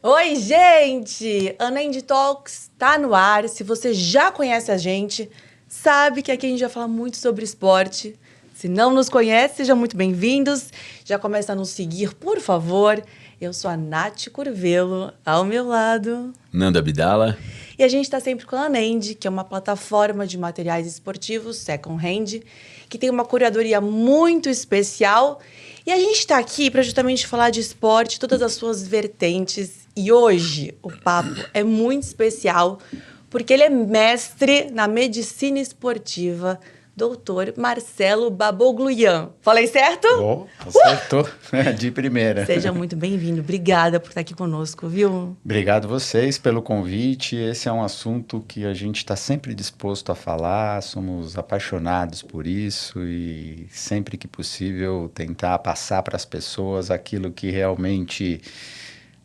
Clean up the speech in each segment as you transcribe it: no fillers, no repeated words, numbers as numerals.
Oi, gente! Anand Talks tá no ar. Se você já conhece a gente, sabe que aqui a gente vai falar muito sobre esporte. Se não nos conhece, sejam muito bem-vindos. Já começa a nos seguir, por favor. Eu sou a Nath Curvelo, ao meu lado. Nando Abdala. E a gente está sempre com a Anand, que é uma plataforma de materiais esportivos, second hand, que tem uma curadoria muito especial. E a gente está aqui para justamente falar de esporte, todas as suas vertentes. E hoje o papo é muito especial, porque ele é mestre na medicina esportiva, doutor Marcelo Baboglouian. Falei certo? Oh, acertou de primeira. Seja muito bem-vindo. Obrigada por estar aqui conosco, viu? Obrigado vocês pelo convite. Esse é um assunto que a gente está sempre disposto a falar, somos apaixonados por isso e sempre que possível tentar passar para as pessoas aquilo que realmente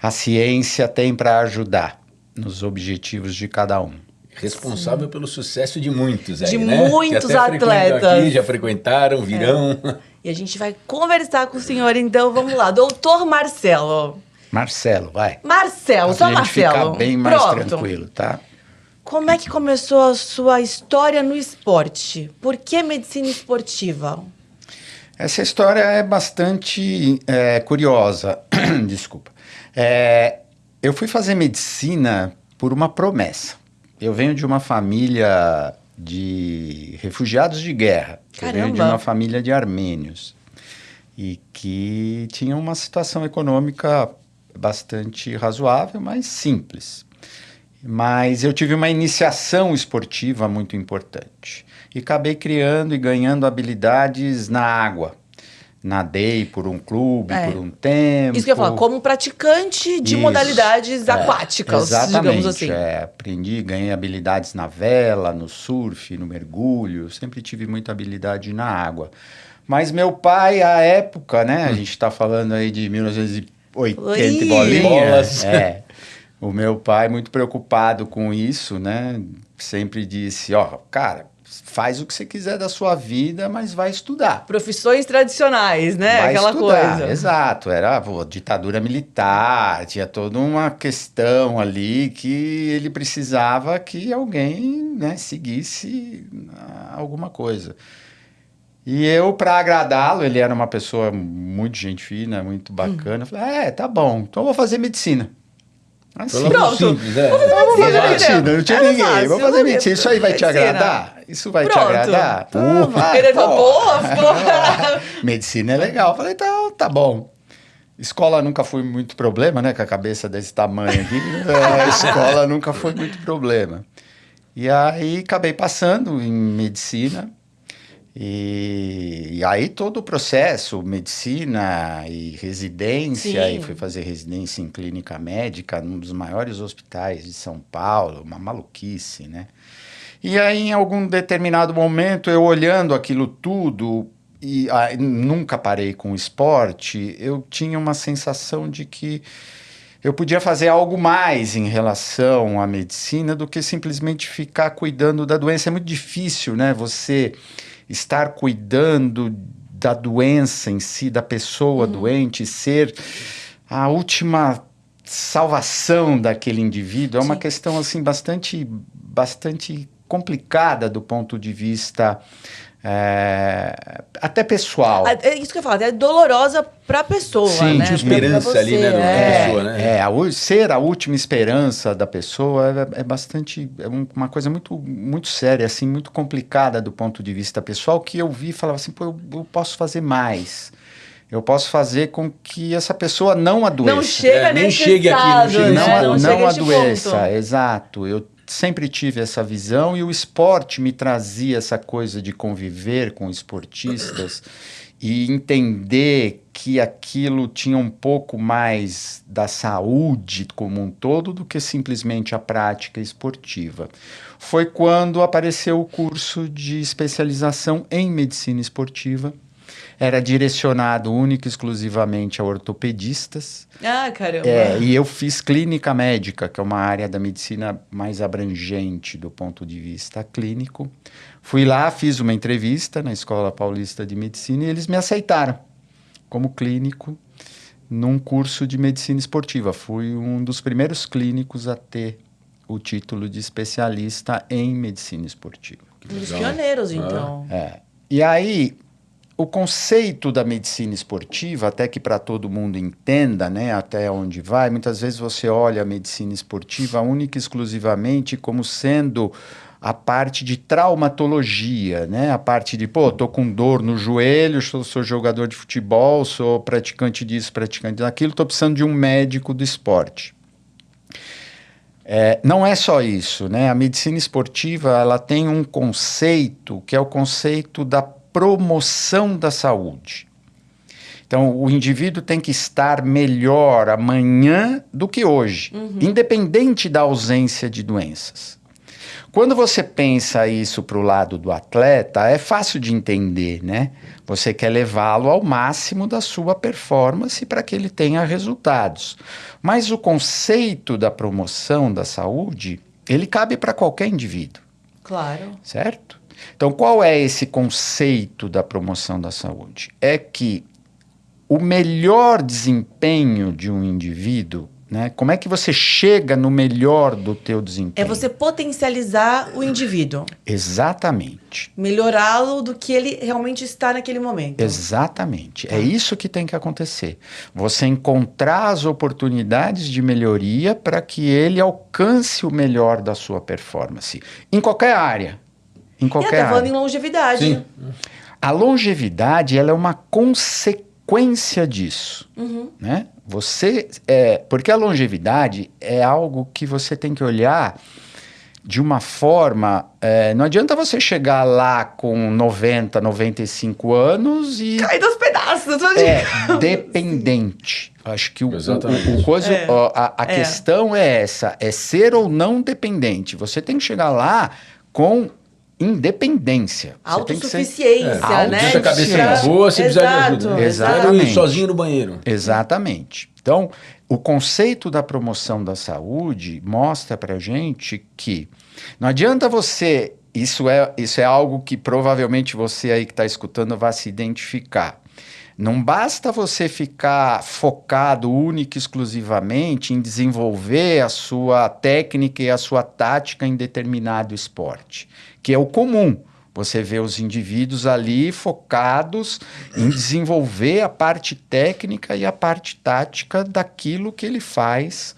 a ciência tem para ajudar nos objetivos de cada um. Responsável pelo sucesso de muitos aí, de né? muitos que até atletas. Aqui, já frequentaram, virão. E a gente vai conversar com o senhor, então vamos lá. Doutor Marcelo. Marcelo, vai. Marcelo, só Pra gente Marcelo. ficar bem mais Pronto. tranquilo, tá? Como é que começou a sua história no esporte? Por que medicina esportiva? Essa história é bastante curiosa. Desculpa. Eu fui fazer medicina por uma promessa. Eu venho de uma família de refugiados de guerra. Caramba! Eu venho de uma família de armênios. E que tinha uma situação econômica bastante razoável, mas simples. Mas eu tive uma iniciação esportiva muito importante. E acabei criando e ganhando habilidades na água. Nadei por um clube, por um tempo. Isso que eu ia falar, como praticante de modalidades aquáticas, exatamente, digamos assim. Aprendi, ganhei habilidades na vela, no surf, no mergulho. Sempre tive muita habilidade na água. Mas meu pai, à época, né? A gente está falando aí de 1980 e bolinhas. O meu pai, muito preocupado com isso, né? Sempre disse, cara, faz o que você quiser da sua vida, mas vai estudar. Profissões tradicionais, né? Vai Aquela estudar, coisa. exato. Era ditadura militar, tinha toda uma questão ali que ele precisava que alguém, né, seguisse alguma coisa. E eu, para agradá-lo, ele era uma pessoa muito gente fina, muito bacana. Eu falei, tá bom, então eu vou fazer medicina. Assim, pronto. Simples, vou fazer medicina, não tinha ninguém. Fácil, Vou fazer medicina. Isso aí vai te medicina. agradar? Isso vai te Pronto. agradar? Ele falou, porra. Medicina é legal. Eu falei, tá bom. Escola nunca foi muito problema, né? Com a cabeça desse tamanho aqui. Escola nunca foi muito problema. E aí acabei passando em medicina. E aí todo o processo, medicina e residência, Sim. e fui fazer residência em clínica médica num dos maiores hospitais de São Paulo, uma maluquice, né? E aí em algum determinado momento, eu olhando aquilo tudo, e nunca parei com o esporte, eu tinha uma sensação de que eu podia fazer algo mais em relação à medicina do que simplesmente ficar cuidando da doença. É muito difícil, né? Você estar cuidando da doença em si, da pessoa doente, ser a última salvação daquele indivíduo. É uma questão assim bastante complicada do ponto de vista até pessoal. É isso que eu falo, é dolorosa pra pessoa, Sim, né? Tinha esperança Pra ali, né, da pessoa, né? Ser a última esperança da pessoa é uma coisa muito, muito séria, assim, muito complicada do ponto de vista pessoal, que eu vi e falava assim, pô, eu posso fazer mais. Eu posso fazer com que essa pessoa não adoeça. Não chega nem nesse chegue aqui, não estado, chegue né? nesse Não chega não a este adoeça, ponto. exato. Eu sempre tive essa visão e o esporte me trazia essa coisa de conviver com esportistas e entender que aquilo tinha um pouco mais da saúde como um todo do que simplesmente a prática esportiva. Foi quando apareceu o curso de especialização em medicina esportiva era direcionado única e exclusivamente a ortopedistas. Ah, caramba. E eu fiz clínica médica, que é uma área da medicina mais abrangente do ponto de vista clínico. Fui lá, fiz uma entrevista na Escola Paulista de Medicina e eles me aceitaram como clínico num curso de medicina esportiva. Fui um dos primeiros clínicos a ter o título de especialista em medicina esportiva. Um dos pioneiros, então. E aí, o conceito da medicina esportiva, até que para todo mundo entenda, né, até onde vai, muitas vezes você olha a medicina esportiva única e exclusivamente como sendo a parte de traumatologia, né? A parte de, tô com dor no joelho, sou jogador de futebol, sou praticante disso, praticante daquilo, tô precisando de um médico do esporte. Não é só isso, né? A medicina esportiva, ela tem um conceito que é o conceito da promoção da saúde. Então, o indivíduo tem que estar melhor amanhã do que hoje, independente da ausência de doenças. Quando você pensa isso para o lado do atleta, é fácil de entender, né? Você quer levá-lo ao máximo da sua performance para que ele tenha resultados. Mas o conceito da promoção da saúde, ele cabe para qualquer indivíduo. Claro. Certo? Então, qual é esse conceito da promoção da saúde? É que o melhor desempenho de um indivíduo, né? Como é que você chega no melhor do teu desempenho? É você potencializar o indivíduo. Exatamente. Melhorá-lo do que ele realmente está naquele momento. Exatamente. É isso que tem que acontecer. Você encontrar as oportunidades de melhoria para que ele alcance o melhor da sua performance. Em qualquer área. Em qualquer área. Falando em longevidade. Sim. A longevidade, ela é uma consequência disso, né? Porque a longevidade é algo que você tem que olhar de uma forma... não adianta você chegar lá com 90, 95 anos e... Cai dos pedaços. Dependente. Acho que a É. questão é essa, é ser ou não dependente. Você tem que chegar lá com independência. Você tem que ser- Autossuficiência, né? Se a cabeça é boa, você precisa de ajuda. Exato. Quero ir sozinho no banheiro. Exatamente. Então, o conceito da promoção da saúde mostra pra gente que não adianta você... Isso é algo que provavelmente você aí que está escutando vai se identificar. Não basta você ficar focado única e exclusivamente em desenvolver a sua técnica e a sua tática em determinado esporte, que é o comum. Você vê os indivíduos ali focados em desenvolver a parte técnica e a parte tática daquilo que ele faz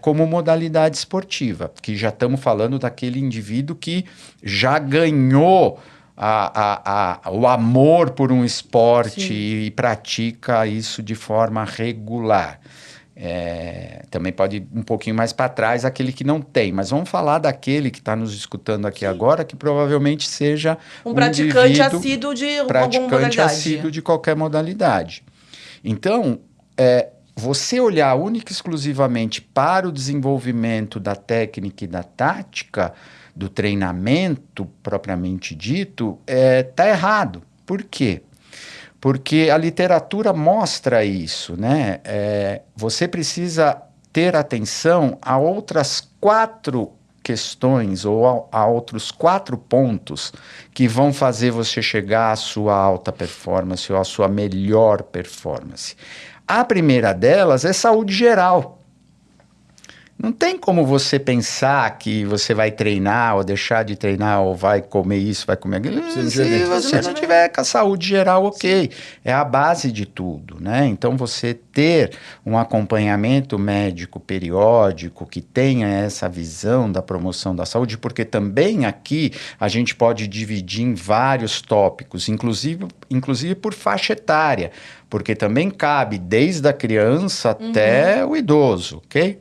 como modalidade esportiva, que já estamos falando daquele indivíduo que já ganhou o amor por um esporte e pratica isso de forma regular. Também pode ir um pouquinho mais para trás aquele que não tem, mas vamos falar daquele que está nos escutando aqui agora, que provavelmente seja um praticante assíduo de alguma modalidade. De qualquer modalidade. Então, você olhar única e exclusivamente para o desenvolvimento da técnica e da tática, do treinamento propriamente dito, está errado. Por quê? Porque a literatura mostra isso, né? Você precisa ter atenção a outras 4 questões ou a outros 4 pontos que vão fazer você chegar à sua alta performance ou à sua melhor performance. A primeira delas é saúde geral. Não tem como você pensar que você vai treinar ou deixar de treinar ou vai comer isso, vai comer aquilo. Se você não tiver com a saúde geral, ok. É a base de tudo, né? Então, você ter um acompanhamento médico periódico que tenha essa visão da promoção da saúde, porque também aqui a gente pode dividir em vários tópicos, inclusive por faixa etária, porque também cabe desde a criança até o idoso, ok?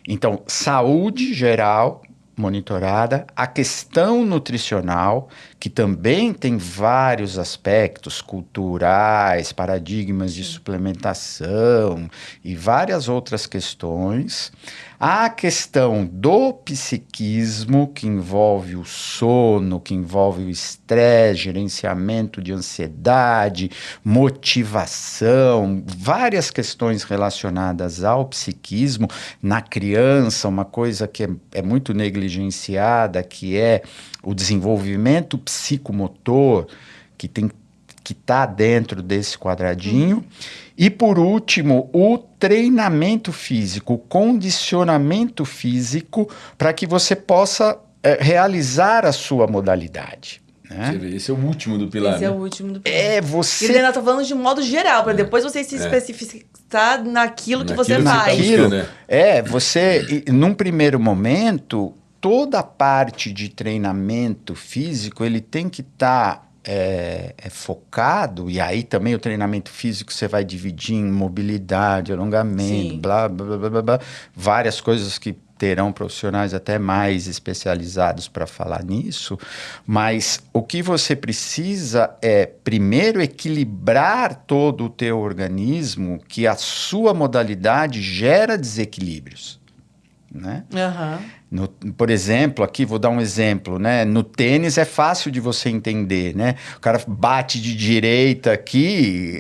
Então, saúde geral, monitorada, a questão nutricional, que também tem vários aspectos culturais, paradigmas de suplementação e várias outras questões. A questão do psiquismo, que envolve o sono, que envolve o estresse, gerenciamento de ansiedade, motivação, várias questões relacionadas ao psiquismo. Na criança, uma coisa que é muito negligenciada, que é o desenvolvimento psicomotor, que está dentro desse quadradinho. E, por último, o treinamento físico, o condicionamento físico, para que você possa realizar a sua modalidade. Né? Esse é o último do pilar. Esse é o último do pilar. Você... Ele ainda está falando de modo geral, para depois você se especificar naquilo que você faz. Você, num primeiro momento, toda a parte de treinamento físico, ele tem que estar... focado, e aí também o treinamento físico você vai dividir em mobilidade, alongamento, blá, blá, blá, blá, blá, várias coisas que terão profissionais até mais especializados para falar nisso, mas o que você precisa é, primeiro, equilibrar todo o teu organismo, que a sua modalidade gera desequilíbrios, né? Por exemplo, aqui vou dar um exemplo, né? No tênis é fácil de você entender, né? O cara bate de direita aqui,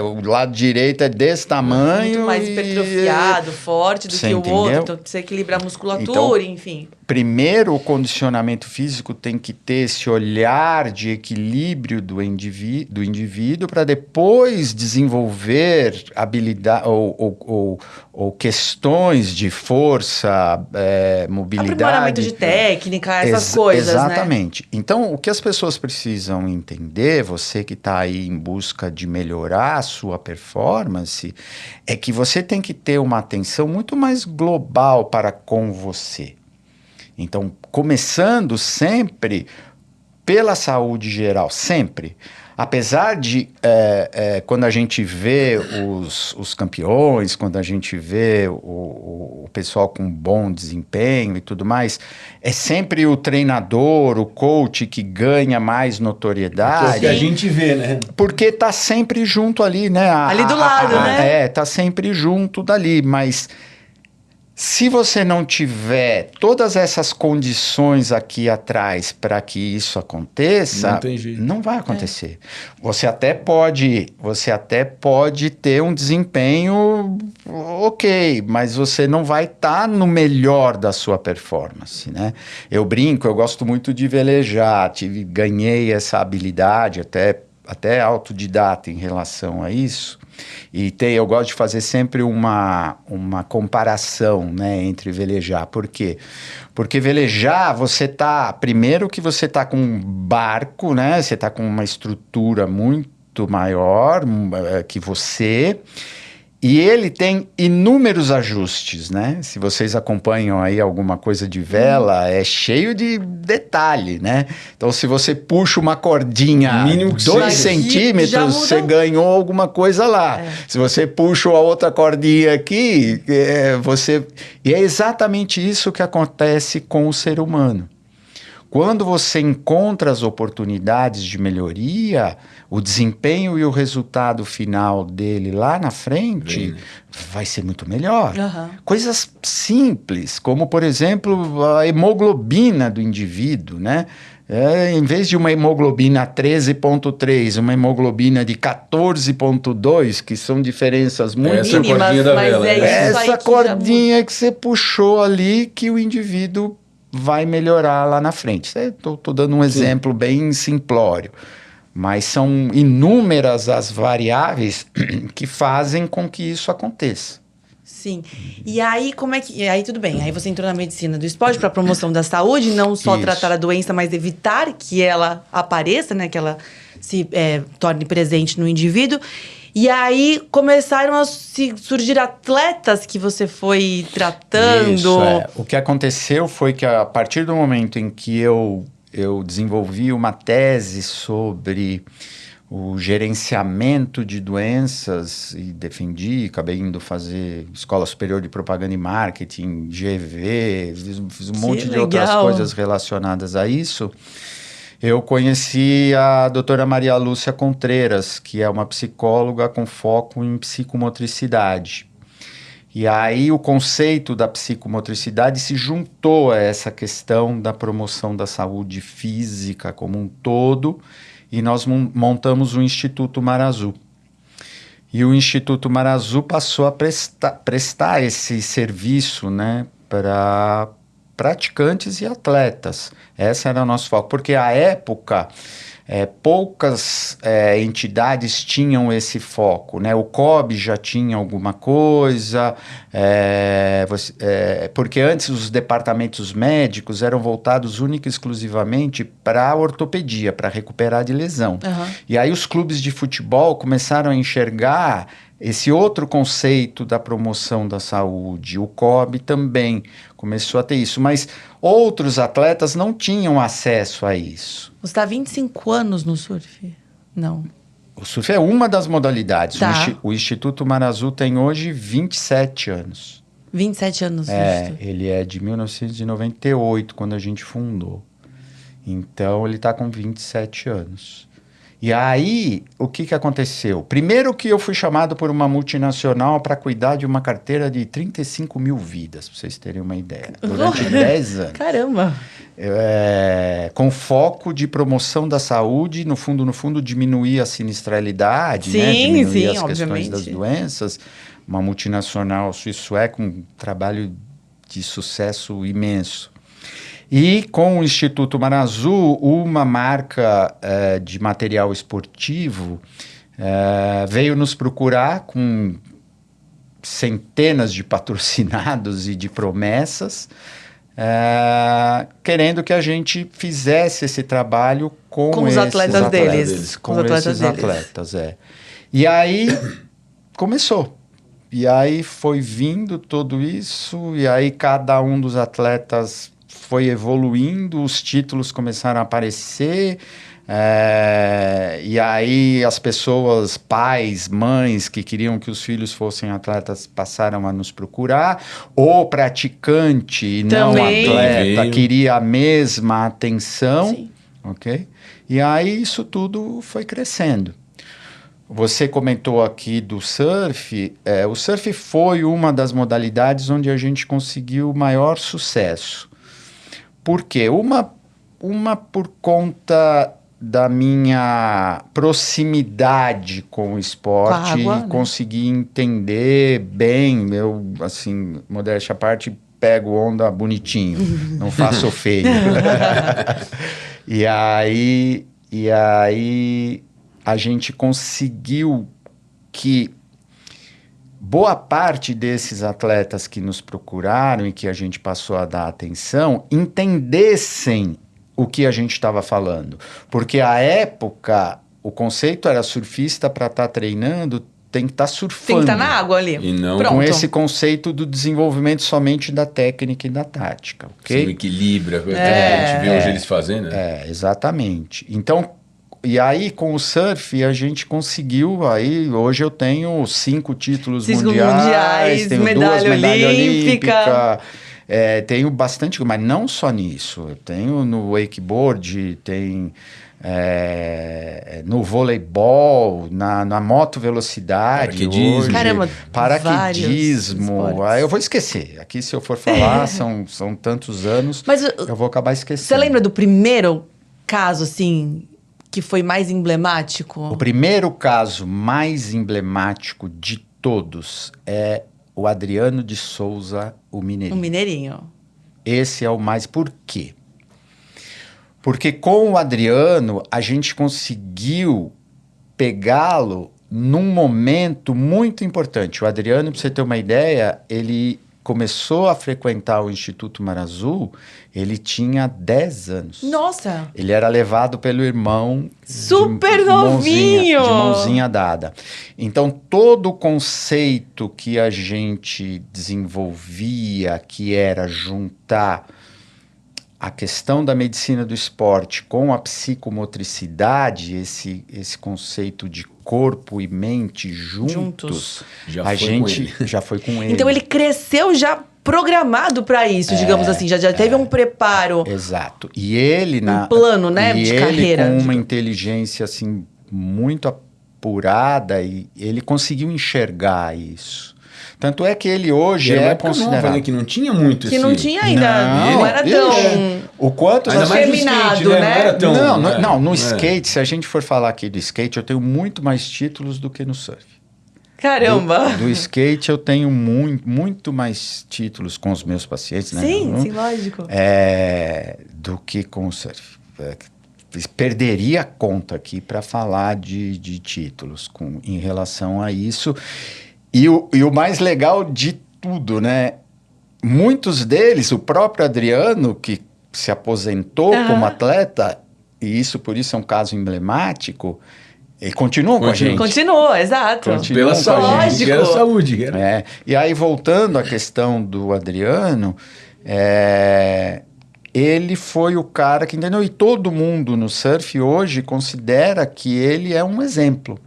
o lado direito é desse tamanho. Muito mais hipertrofiado, forte do que o outro. Então, precisa equilibrar a musculatura, enfim. Primeiro, o condicionamento físico tem que ter esse olhar de equilíbrio do indivíduo para depois desenvolver habilidade ou questões de força, mobilidade. Aprimoramento de técnica, essas coisas, exatamente. Né? Então, o que as pessoas precisam entender, você que está aí em busca de melhorar a sua performance, é que você tem que ter uma atenção muito mais global para com você. Então, começando sempre pela saúde geral, sempre. Apesar de, quando a gente vê os campeões, quando a gente vê o pessoal com bom desempenho e tudo mais, é sempre o treinador, o coach que ganha mais notoriedade. É o que a gente vê, né? Porque tá sempre junto ali, né? Ali do lado, né? Tá sempre junto dali, mas... Se você não tiver todas essas condições aqui atrás para que isso aconteça, não vai acontecer. Você até pode ter um desempenho ok, mas você não vai estar no melhor da sua performance, né? Eu brinco, eu gosto muito de velejar, ganhei essa habilidade até autodidata em relação a isso. E eu gosto de fazer sempre uma comparação, né, entre velejar. Por quê? Porque velejar, primeiro que você está com um barco, né, você está com uma estrutura muito maior que você, e ele tem inúmeros ajustes, né? Se vocês acompanham aí alguma coisa de vela, é cheio de detalhe, né? Então, se você puxa uma cordinha 2 centímetros, você ganhou alguma coisa lá. Se você puxa a outra cordinha aqui, E é exatamente isso que acontece com o ser humano. Quando você encontra as oportunidades de melhoria, o desempenho e o resultado final dele lá na frente vai ser muito melhor. Coisas simples, como, por exemplo, a hemoglobina do indivíduo, né? Em vez de uma hemoglobina 13,3, uma hemoglobina de 14,2, que são diferenças muito mínimas, cordinha da vela. Essa cordinha que você puxou ali, que o indivíduo vai melhorar lá na frente. Estou dando um exemplo bem simplório, mas são inúmeras as variáveis que fazem com que isso aconteça. Sim. E aí, aí tudo bem, aí você entrou na medicina do esporte para promoção da saúde, não só tratar a doença, mas evitar que ela apareça, né, que ela se torne presente no indivíduo. E aí começaram a surgir atletas que você foi tratando. Isso, O que aconteceu foi que a partir do momento em que eu desenvolvi uma tese sobre o gerenciamento de doenças e defendi, acabei indo fazer Escola Superior de Propaganda e Marketing, GV, fiz um monte de outras coisas relacionadas a isso. Eu conheci a doutora Maria Lúcia Contreras, que é uma psicóloga com foco em psicomotricidade. E aí o conceito da psicomotricidade se juntou a essa questão da promoção da saúde física como um todo, e nós montamos o Instituto Mar Azul. E o Instituto Mar Azul passou a prestar esse serviço, né, para praticantes e atletas. Esse era o nosso foco, porque à época poucas entidades tinham esse foco, né? O COB já tinha alguma coisa, porque antes os departamentos médicos eram voltados única e exclusivamente para a ortopedia, para recuperar de lesão. Uhum. E aí os clubes de futebol começaram a enxergar esse outro conceito da promoção da saúde. O COB também começou a ter isso, mas outros atletas não tinham acesso a isso. Você está há 25 anos no surf? Não. O surf é uma das modalidades. Tá. O Instituto Mar Azul tem hoje 27 anos. 27 anos. Ele é de 1998, quando a gente fundou. Então, ele está com 27 anos. E aí, o que aconteceu? Primeiro que eu fui chamado por uma multinacional para cuidar de uma carteira de 35 mil vidas, para vocês terem uma ideia. Durante 10 anos. Caramba! Com foco de promoção da saúde, no fundo, diminuir a sinistralidade, sim, né? Diminuir sim, as obviamente. questões das doenças. Uma multinacional suíço-sueca, um trabalho de sucesso imenso. E com o Instituto Mar Azul, uma marca de material esportivo veio nos procurar com centenas de patrocinados e de promessas, querendo que a gente fizesse esse trabalho com os atletas deles. Com esses atletas, E aí começou. E aí foi vindo tudo isso, e aí cada um dos atletas foi evoluindo, os títulos começaram a aparecer, e aí as pessoas, pais, mães que queriam que os filhos fossem atletas passaram a nos procurar, o praticante e não atleta queria a mesma atenção, sim. Ok? E aí isso tudo foi crescendo. Você comentou aqui do surf, o surf foi uma das modalidades onde a gente conseguiu maior sucesso. Por quê? Uma por conta da minha proximidade com o esporte, água, né? Consegui entender bem, eu, assim, modéstia à parte, pego onda bonitinho, não faço feio. E aí a gente conseguiu que boa parte desses atletas que nos procuraram e que a gente passou a dar atenção entendessem o que a gente estava falando. Porque à época o conceito era surfista para estar treinando tem que estar surfando. Tem que estar na água ali. E não Pronto. Com esse conceito do desenvolvimento somente da técnica e da tática, ok? Sim, equilibra, a gente vê hoje eles fazendo, né? Exatamente. Então, e aí com o surf a gente conseguiu, aí hoje eu tenho 5 títulos mundiais, tenho medalha 2 medalhas olímpica. Tenho bastante, mas não só nisso. Eu tenho no wakeboard, tem no voleibol, na moto velocidade, paraquedismo. hoje, Caramba, paraquedismo. Aí eu vou esquecer. Aqui se eu for falar são tantos anos, Mas eu vou acabar esquecendo. você lembra do primeiro caso assim que foi mais emblemático? O primeiro caso mais emblemático de todos é o Adriano de Souza, o Mineirinho. O Mineirinho. Esse é o mais... Por quê? Porque com o Adriano, a gente conseguiu pegá-lo num momento muito importante. O Adriano, para você ter uma ideia, ele começou a frequentar o Instituto Mar Azul, ele tinha 10 anos. Nossa! Ele era levado pelo irmão super novinho! De mãozinha dada. Então, todo o conceito que a gente desenvolvia, que era juntar a questão da medicina do esporte com a psicomotricidade, esse conceito de corpo e mente juntos. Já foi com ele. Então ele cresceu já programado para isso, digamos assim, já teve um preparo. Exato. E ele um plano, né, de carreira. Com uma inteligência assim muito apurada, e ele conseguiu enxergar isso. Tanto é que ele hoje é considerado... Nova, né? Que não tinha muito que não tinha ainda, não era tão... O quanto... Ainda mais terminado, skate, né? Não era tão... Não, skate, se a gente for falar aqui do skate, eu tenho muito mais títulos do que no surf. Caramba! Do skate eu tenho muito mais títulos com os meus pacientes, né? Sim, lógico. Do que com o surf. Perderia a conta aqui para falar de títulos em relação a isso. E o mais legal de tudo, né? Muitos deles, o próprio Adriano, que se aposentou como atleta, e por isso é um caso emblemático, ele continua com a gente. Continuou, exato. Pela saúde. Era saúde. E aí, voltando à questão do Adriano, ele foi o cara que entendeu, e todo mundo no surf hoje considera que ele é um exemplo.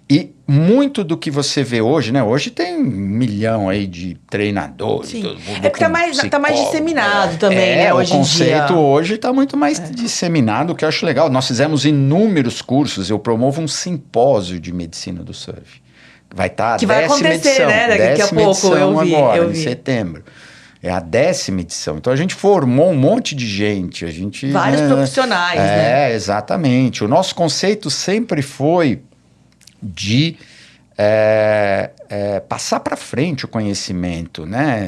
E muito do que você vê hoje, né? Hoje tem 1 milhão aí de treinadores. Sim. Porque tá mais disseminado também, né? Hoje o conceito hoje está muito mais disseminado, o que eu acho legal. Nós fizemos inúmeros cursos, eu promovo um simpósio de medicina do surf. Vai estar a 10ª edição. Que vai acontecer, né? Daqui a pouco, eu vi. Em setembro. É a 10ª edição. Então, a gente formou um monte de gente. Vários profissionais, né? Exatamente. O nosso conceito sempre foi de passar para frente o conhecimento, né?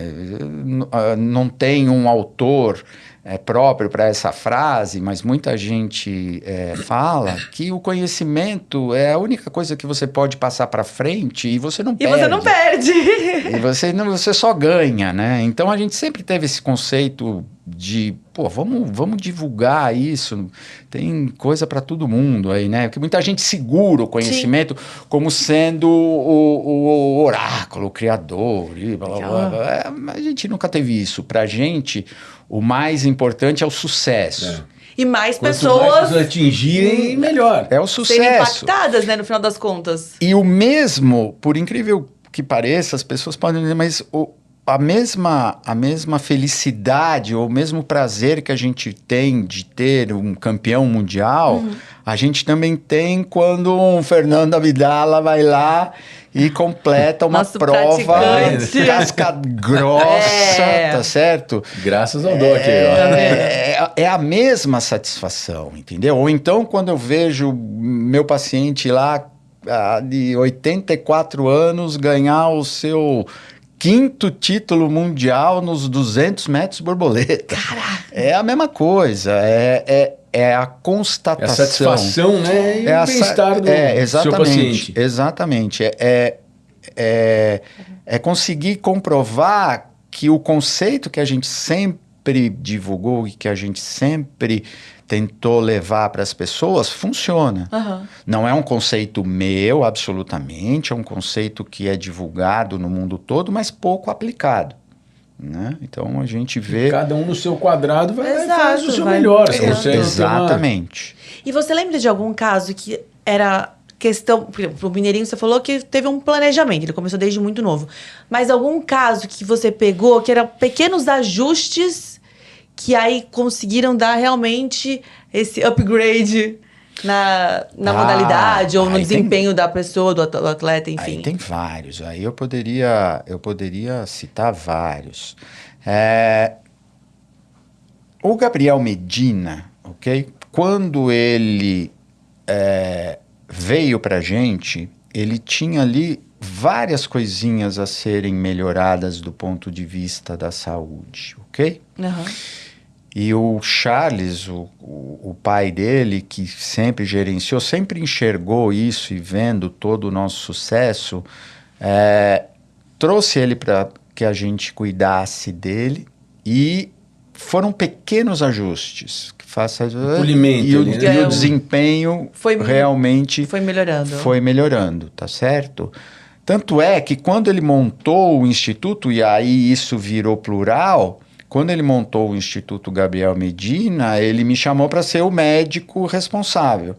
Não tem um autor próprio para essa frase, mas muita gente fala que o conhecimento é a única coisa que você pode passar para frente e você não perde. E você não perde. E você só ganha, né? Então a gente sempre teve esse conceito de, vamos divulgar isso, tem coisa para todo mundo aí, né? Porque muita gente segura o conhecimento como sendo o oráculo, o criador, e blá, blá, blá. A gente nunca teve isso. Pra gente, o mais importante é o sucesso. E mais Quanto pessoas mais atingirem, melhor. É o sucesso. Serem impactadas, né, no final das contas. E o mesmo, por incrível que pareça, as pessoas podem dizer, mas a mesma felicidade ou o mesmo prazer que a gente tem de ter um campeão mundial, a gente também tem quando um Fernando Abdala vai lá e completa uma prova casca grossa, tá certo? Graças ao Doc. É a mesma satisfação, entendeu? Ou então quando eu vejo meu paciente lá de 84 anos ganhar o seu 5º título mundial nos 200 metros borboleta. Caraca! É a mesma coisa, é a constatação. É a satisfação, né? E o bem-estar do seu paciente. Exatamente. É conseguir comprovar que o conceito que a gente sempre divulgou e que a gente sempre tentou levar para as pessoas funciona. Não é um conceito meu, absolutamente, é um conceito que é divulgado no mundo todo, mas pouco aplicado. Né? Então a gente vê... Cada um no seu quadrado faz o seu melhor. Exatamente. E você lembra de algum caso que era questão... Por exemplo, o Mineirinho você falou que teve um planejamento, ele começou desde muito novo. Mas algum caso que você pegou que eram pequenos ajustes que aí conseguiram dar realmente esse upgrade na modalidade ou no desempenho da pessoa, do atleta, enfim? Aí tem vários. Aí eu poderia citar vários. O Gabriel Medina, ok? Quando ele veio pra gente, ele tinha ali várias coisinhas a serem melhoradas do ponto de vista da saúde, ok? E o Charles, o pai dele, que sempre gerenciou, sempre enxergou isso e vendo todo o nosso sucesso, trouxe ele para que a gente cuidasse dele e foram pequenos ajustes. Polimento, e o desempenho realmente foi melhorando, tá certo? Tanto é que quando ele montou o Instituto, e aí isso virou plural... quando ele montou o Instituto Gabriel Medina, ele me chamou para ser o médico responsável.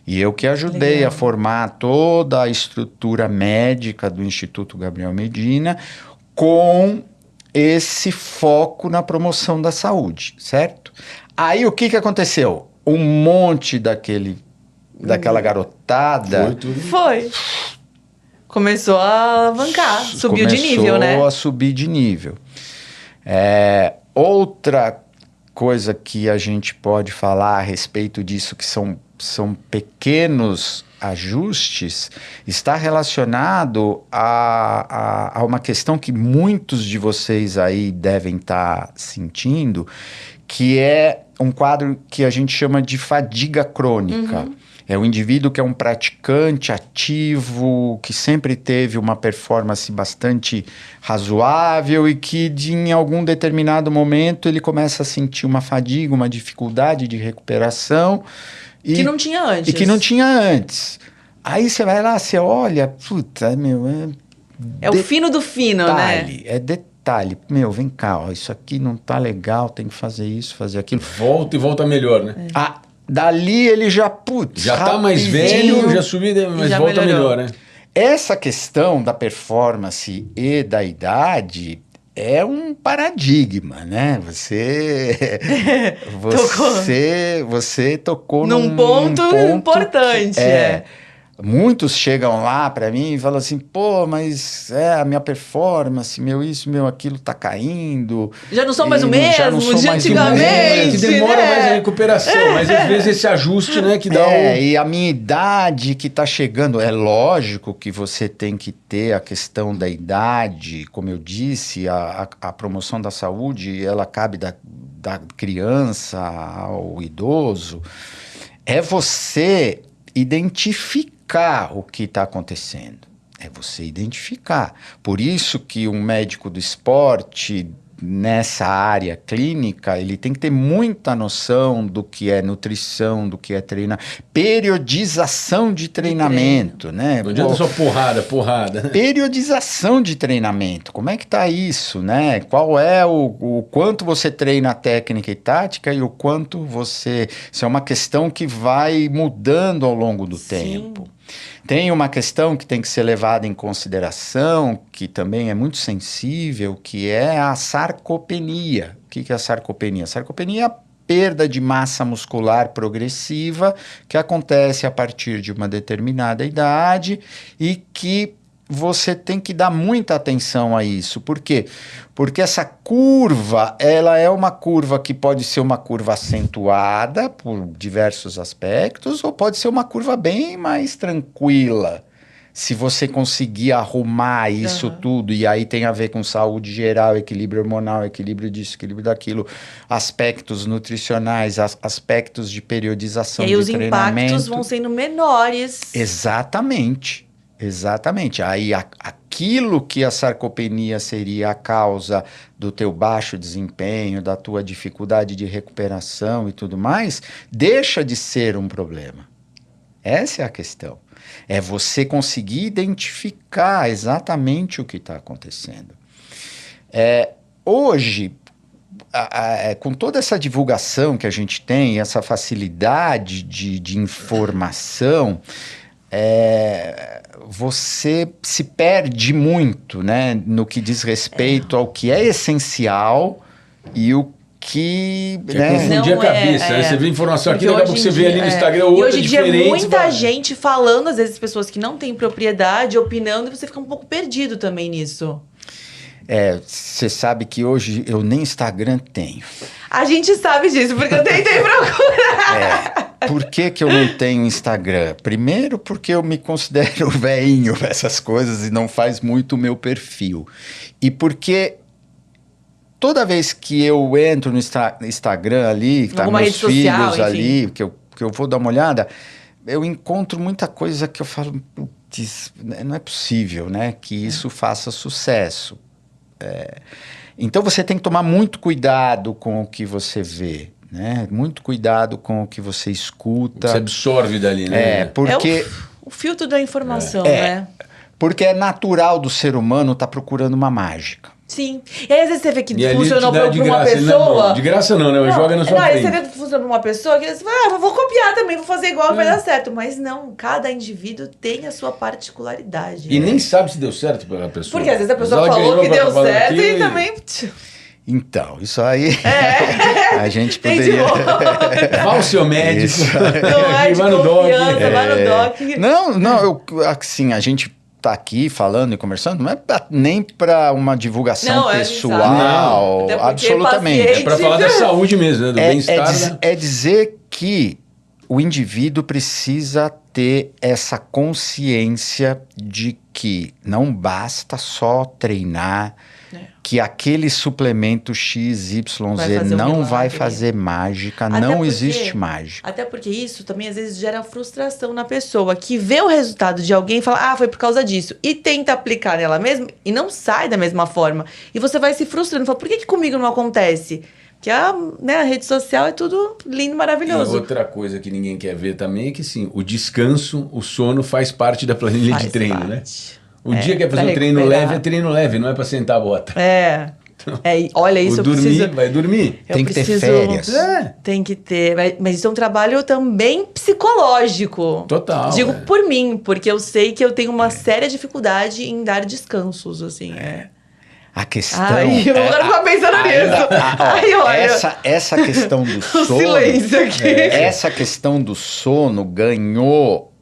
E eu que ajudei a formar toda a estrutura médica do Instituto Gabriel Medina com esse foco na promoção da saúde, certo? Aí o que aconteceu? Um monte daquela garotada... Foi. Começou a alavancar, subiu de nível, né? Começou a subir de nível. Outra coisa que a gente pode falar a respeito disso, que são pequenos ajustes, está relacionado a uma questão que muitos de vocês aí devem estar sentindo, que é um quadro que a gente chama de fadiga crônica. É o indivíduo que é um praticante ativo, que sempre teve uma performance bastante razoável e que em algum determinado momento ele começa a sentir uma fadiga, uma dificuldade de recuperação. Que não tinha antes. E que não tinha antes. Aí você vai lá, você olha, puta, meu... É o fino do fino, detalhe, né? É detalhe. Meu, vem cá, ó, isso aqui não tá legal, tem que fazer isso, fazer aquilo. Volta e volta melhor, né? Dali ele já, putz, já tá mais velho, já subiu, mas já volta melhor, né? Essa questão da performance e da idade é um paradigma, né? Você tocou num ponto importante. Muitos chegam lá para mim e falam assim, pô, mas a minha performance, meu isso, meu aquilo tá caindo. Já não sou mais o mesmo de antigamente. Demora mais a recuperação, mas às vezes esse ajuste, né, que dá e a minha idade que tá chegando, é lógico que você tem que ter a questão da idade, como eu disse, a promoção da saúde, ela cabe da criança ao idoso, é você identificar o que está acontecendo. É você identificar. Por isso que um médico do esporte, nessa área clínica, ele tem que ter muita noção do que é nutrição, do que é treinar, periodização de treinamento, né? Não adianta só porrada. Periodização de treinamento, como é que tá isso, né? Qual é o quanto você treina técnica e tática e o quanto você... Isso é uma questão que vai mudando ao longo do tempo. Tem uma questão que tem que ser levada em consideração, que também é muito sensível, que é a sarcopenia. O que é a sarcopenia? A sarcopenia é a perda de massa muscular progressiva que acontece a partir de uma determinada idade e que você tem que dar muita atenção a isso. Por quê? Porque essa curva, ela é uma curva que pode ser uma curva acentuada por diversos aspectos ou pode ser uma curva bem mais tranquila. Se você conseguir arrumar isso tudo, e aí tem a ver com saúde geral, equilíbrio hormonal, equilíbrio disso, equilíbrio daquilo, aspectos nutricionais, aspectos de periodização de treinamento. E aí os impactos vão sendo menores. Exatamente. Aí aquilo que a sarcopenia seria a causa do teu baixo desempenho, da tua dificuldade de recuperação e tudo mais, deixa de ser um problema. Essa é a questão. É você conseguir identificar exatamente o que está acontecendo. Hoje, com toda essa divulgação que a gente tem, essa facilidade de informação, você se perde muito, né, no que diz respeito ao que é essencial e o que confundir a cabeça, né? Você vê informação aqui, daqui a pouco você vê ali no Instagram outra diferente. E hoje em dia muita gente falando, às vezes pessoas que não têm propriedade, opinando, e você fica um pouco perdido também nisso. Você sabe que hoje eu nem Instagram tenho. A gente sabe disso, porque eu tentei procurar. Por que eu não tenho Instagram? Primeiro porque eu me considero velhinho para essas coisas e não faz muito o meu perfil. E porque toda vez que eu entro no Instagram ali, que tá meus filhos ali, que eu vou dar uma olhada, eu encontro muita coisa que eu falo, putz, não é possível, né, que isso faça sucesso. Então você tem que tomar muito cuidado com o que você vê, né? Muito cuidado com o que você escuta. Você absorve dali, né? Porque o filtro da informação, né? Porque é natural do ser humano estar procurando uma mágica. Sim. E aí, às vezes, você vê que E ali funcionou te dá pra de uma graça, ele na pessoa. mão. De graça não, né? Mas joga na sua Aí frente. você vê que funciona pra uma pessoa que você fala, vou copiar também, vou fazer igual, vai dar certo. Mas não, cada indivíduo tem a sua particularidade. E nem sabe se deu certo pra pessoa. Porque às vezes a Mas pessoa ela falou ganhou que pra deu falar certo aquilo e também... Então, isso aí a gente Tem de poderia... boa. Vá ao seu médico. Isso. Não é de Vai no doc. confiança, vai no doc. Não, assim, a gente tá aqui falando e conversando, não é nem para uma divulgação Não, pessoal, até porque absolutamente. paciente- É pra falar da saúde mesmo, né? Do bem-estar. Né? É dizer que o indivíduo precisa ter essa consciência de que não basta só treinar, que aquele suplemento XYZ não vai fazer mágica, Até não porque- existe mágica. Até porque isso também às vezes gera frustração na pessoa, que vê o resultado de alguém e fala, foi por causa disso. E tenta aplicar nela mesma e não sai da mesma forma. E você vai se frustrando, fala, por que comigo não acontece? Porque a rede social é tudo lindo, E maravilhoso. outra coisa que ninguém quer ver também é que, sim, o descanso, o sono faz parte da planilha de Faz treino, né? parte. O dia que é fazer pra um treino recuperar. leve, é treino leve, não é pra sentar a bota. Olha, isso o eu dormir, preciso... vai dormir. Eu Tem que ter preciso- férias. É, Tem que ter, mas isso é um trabalho também psicológico. total. Digo é. por mim, porque eu sei que eu tenho uma séria dificuldade em dar descansos, assim. A questão... Ai, eu agora ficar pensando nisso. Ai, olha, Essa questão do o sono... silêncio aqui. Essa questão do sono ganhou,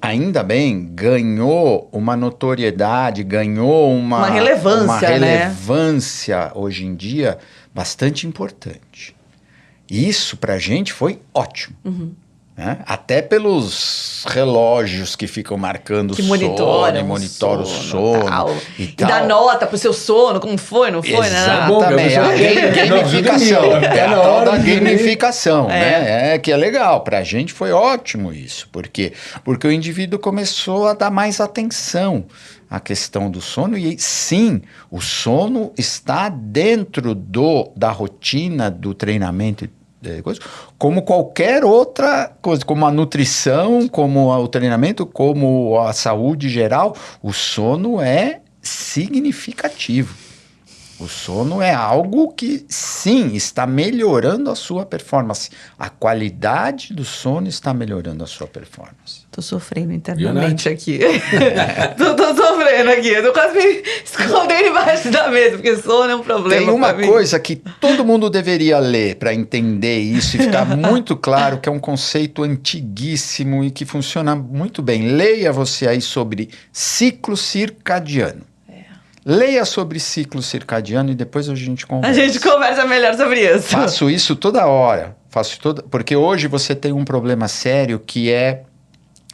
ainda bem, ganhou uma notoriedade, ganhou uma relevância, né? relevância hoje em dia bastante importante. Isso pra gente foi ótimo. Né? Até pelos relógios que ficam marcando Que o sono, monitoram e monitoram o sono tal. e E tal. dá nota pro seu sono, como foi, não foi, né? bom, que a Exatamente, pessoa a quer- gamificação, Não, é a na tal hora da de dormir. gamificação, né? Que é legal, pra gente foi ótimo isso, porque o indivíduo começou a dar mais atenção à questão do sono e sim, o sono está dentro da rotina do treinamento como qualquer outra coisa, como a nutrição, como o treinamento, como a saúde geral, o sono é significativo. O sono é algo que, sim, está melhorando a sua performance. A qualidade do sono está melhorando a sua performance. Tô sofrendo internamente aqui. tô sofrendo aqui. Eu tô quase me escondendo embaixo da mesa, porque sono é um problema. Tem uma pra mim. coisa que todo mundo deveria ler para entender isso e ficar muito claro, que é um conceito antiguíssimo e que funciona muito bem. Leia você aí sobre ciclo circadiano. Leia sobre ciclo circadiano e depois a gente conversa. A gente conversa melhor sobre isso. Faço isso toda hora. Porque hoje você tem um problema sério que é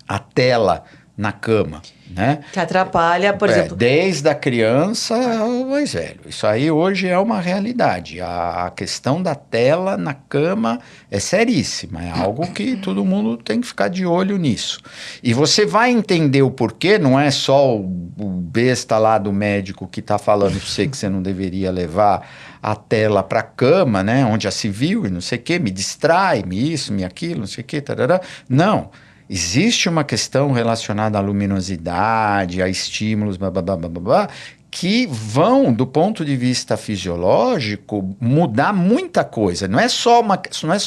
a tela na cama, né? Que atrapalha, por exemplo... Desde a criança ao mais velho. Isso aí hoje é uma realidade. A questão da tela na cama é seríssima. É algo que todo mundo tem que ficar de olho nisso. E você vai entender o porquê, não é só o besta lá do médico que está falando para você que você não deveria levar a tela para a cama, né? Onde já se viu e não sei o quê, me distrai, me isso, me aquilo, não sei o quê, tarará. Não. Existe uma questão relacionada à luminosidade, a estímulos, blá, blá, blá, blá, blá, que vão, do ponto de vista fisiológico, mudar muita coisa. Não é só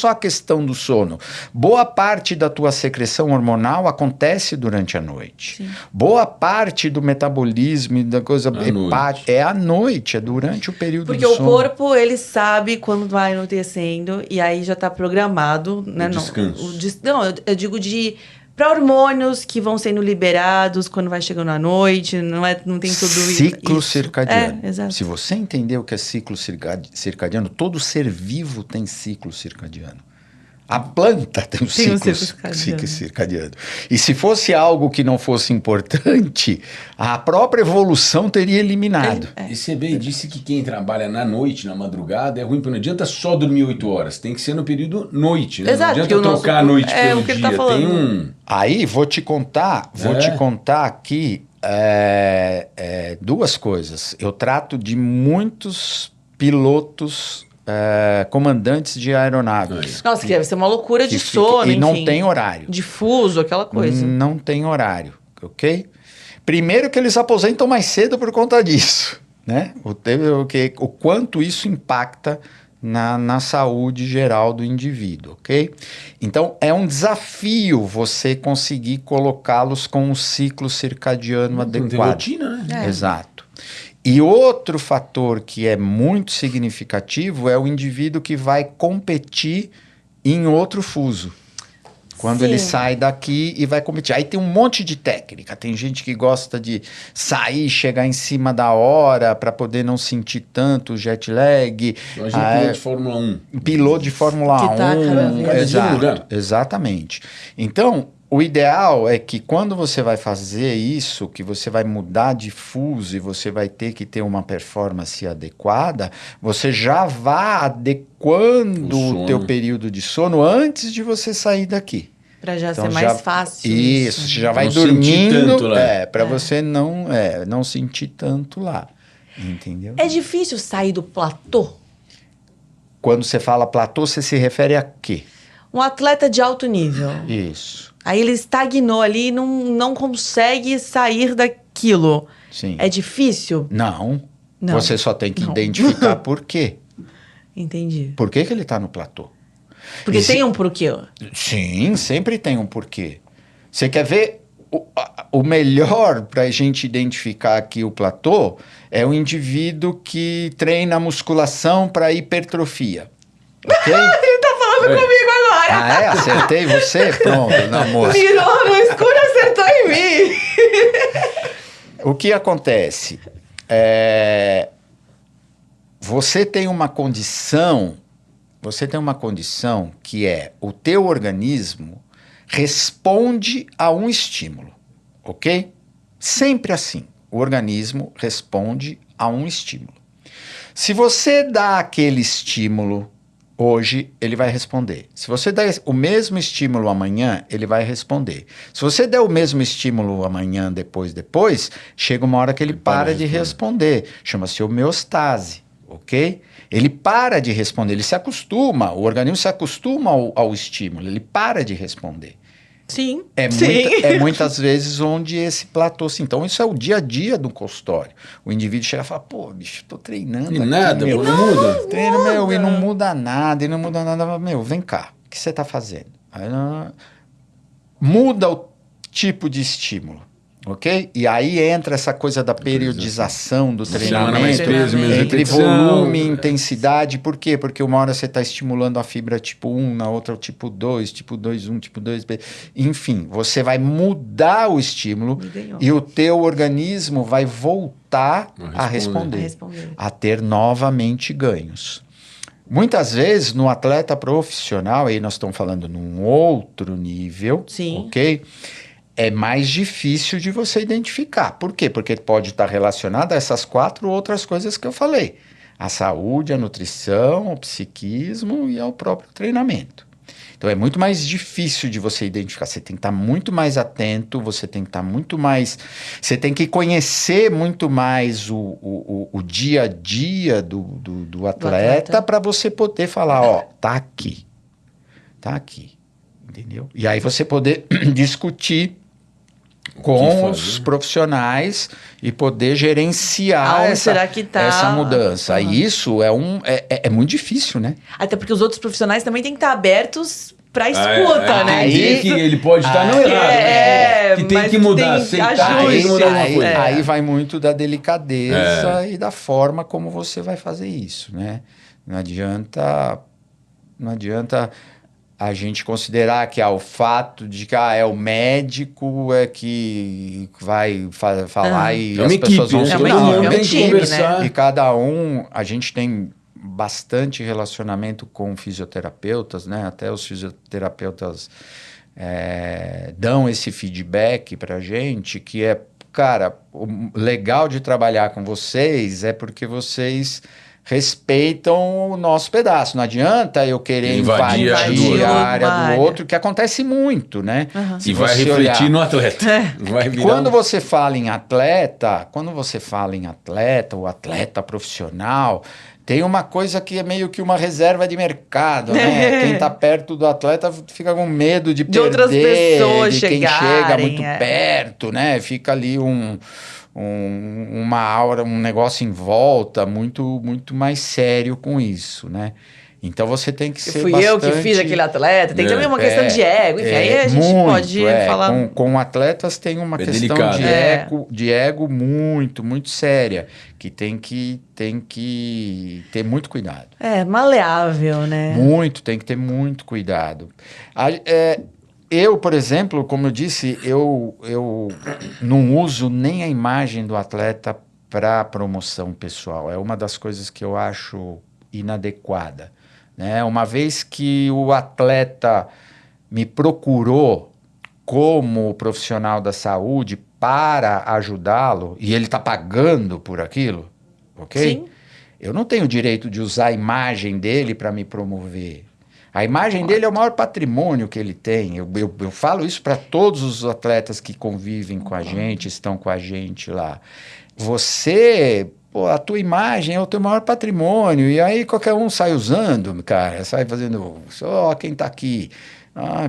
a questão do sono. Boa parte da tua secreção hormonal acontece durante a noite. Sim. Boa parte do metabolismo e da coisa noite. é à noite, é durante o período Porque do o sono. corpo, ele sabe quando vai anoitecendo e aí já tá programado, né? descanso. Não, eu digo para hormônios que vão sendo liberados quando vai chegando à noite, não tem tudo isso. Ciclo circadiano. Exato. Se você entender o que é ciclo circadiano, todo ser vivo tem ciclo circadiano. A planta tem um ciclo circadiano. E se fosse algo que não fosse importante, a própria evolução teria eliminado. E você bem disse que quem trabalha na noite, na madrugada, é ruim, porque não adianta só dormir 8 horas. Tem que ser no período noite, né? Exato, não porque adianta o nosso trocar a noite corpo- pelo o que ele dia. tá falando. Tem um... Aí vou te contar aqui duas coisas. Eu trato de muitos pilotos comandantes de aeronaves. Nossa, que deve ser uma loucura de que sono, e não enfim. tem horário. Difuso, aquela coisa. Não tem horário, ok? Primeiro que eles aposentam mais cedo por conta disso. né? O quanto isso impacta na saúde geral do indivíduo, ok? Então, é um desafio você conseguir colocá-los com um ciclo circadiano adequado. Tem rotina, né? Exato. E outro fator que é muito significativo é o indivíduo que vai competir em outro fuso. Quando ele sai daqui e vai competir. Aí tem um monte de técnica. Tem gente que gosta de sair, chegar em cima da hora para poder não sentir tanto o jet lag. Imagina piloto de Fórmula 1. Piloto de Fórmula Que tá 1. cada vez. Exatamente. Então, o ideal é que quando você vai fazer isso, que você vai mudar de fuso e você vai ter que ter uma performance adequada, você já vá adequando o teu período de sono antes de você sair daqui. Para já ser mais fácil. Isso, você já vai não sentir dormindo, tanto lá. para você não sentir tanto lá, entendeu? É difícil sair do platô? Quando você fala platô, você se refere a quê? Um atleta de alto nível. Isso. Aí ele estagnou ali e não consegue sair daquilo. Sim. É difícil? Não. Não. Você só tem que identificar por quê. Entendi. Por que ele está no platô? Porque tem um porquê. Sim, sempre tem um porquê. Você quer ver o melhor para a gente identificar aqui o platô é o indivíduo que treina musculação para hipertrofia. Ok? Ele tá falando comigo agora. Ah, é? Acertei você? Pronto, na moça. Mirou no escuro, acertou em mim. O que acontece? Você tem uma condição que é o teu organismo responde a um estímulo, ok? Sempre assim, o organismo responde a um estímulo. Se você dá aquele estímulo hoje, ele vai responder. Se você der o mesmo estímulo amanhã, ele vai responder. Se você der o mesmo estímulo amanhã, depois, chega uma hora que ele para de responder. Chama-se homeostase, ok? Ele para de responder, ele se acostuma, o organismo se acostuma ao estímulo, ele para de responder. Sim. É muitas vezes onde esse platô... Então, isso é o dia a dia do consultório. O indivíduo chega e fala, pô, bicho, tô treinando. E aqui, nada, meu, não muda. Treino, meu, e não muda nada, Meu, vem cá, o que você tá fazendo? Aí, muda o tipo de estímulo, ok? E aí entra essa coisa da periodização do treinamento, entre volume e intensidade. Por quê? Porque uma hora você está estimulando a fibra tipo 1, na outra o tipo 2, tipo 2, 1, tipo 2B. Enfim, você vai mudar o estímulo e o teu organismo vai voltar a responder, a ter novamente ganhos. Muitas vezes, no atleta profissional, aí nós estamos falando num outro nível, ok? É mais difícil de você identificar. Por quê? Porque pode estar relacionado a essas 4 outras coisas que eu falei. A saúde, a nutrição, o psiquismo e ao próprio treinamento. Então é muito mais difícil de você identificar. Você tem que estar muito mais atento, você tem que estar muito mais... Você tem que conhecer muito mais o dia a dia do atleta para você poder falar, ó, tá aqui. Entendeu? E aí você poder discutir com os profissionais e poder gerenciar essa mudança. E isso é muito difícil, né? Até porque os outros profissionais também têm que estar abertos para escuta, né? Aí que ele pode estar não errado, que tem que mudar, Aí vai muito da delicadeza e da forma como você vai fazer isso, né? Não adianta a gente considerar que o fato de que é o médico que vai falar e as pessoas vão... É uma equipe, né? E cada a gente tem bastante relacionamento com fisioterapeutas, né? Até os fisioterapeutas dão esse feedback pra gente, que cara, o legal de trabalhar com vocês é porque vocês respeitam o nosso pedaço. Não adianta eu querer invadir a área do outro, que acontece muito, né? E vai refletir no atleta. Quando você fala em atleta, o atleta profissional, Tem uma coisa que é meio que uma reserva de mercado, né? Quem tá perto do atleta fica com medo de perder, outras pessoas de quem chega chegarem, muito perto, né? Fica ali uma aura, um negócio em volta muito mais sério com isso, né? Então você tem que ser eu que fiz aquele atleta, tem também uma questão de ego, enfim, aí a gente pode falar... Com atletas tem uma questão delicado. de ego muito séria, que tem que ter muito cuidado. Maleável, né? Tem que ter muito cuidado. Eu, por exemplo, como eu disse, eu não uso nem a imagem do atleta para promoção pessoal. É uma das coisas que eu acho inadequada. Né? Uma vez que o atleta me procurou como profissional da saúde para ajudá-lo, e ele está pagando por aquilo, ok? Sim. Eu não tenho o direito de usar a imagem dele para me promover. A imagem dele é o maior patrimônio que ele tem. Eu falo isso para todos os atletas que convivem com a gente, estão com a gente lá. A tua imagem é o teu maior patrimônio, e aí qualquer um sai usando, cara, sai fazendo, ó, quem tá aqui,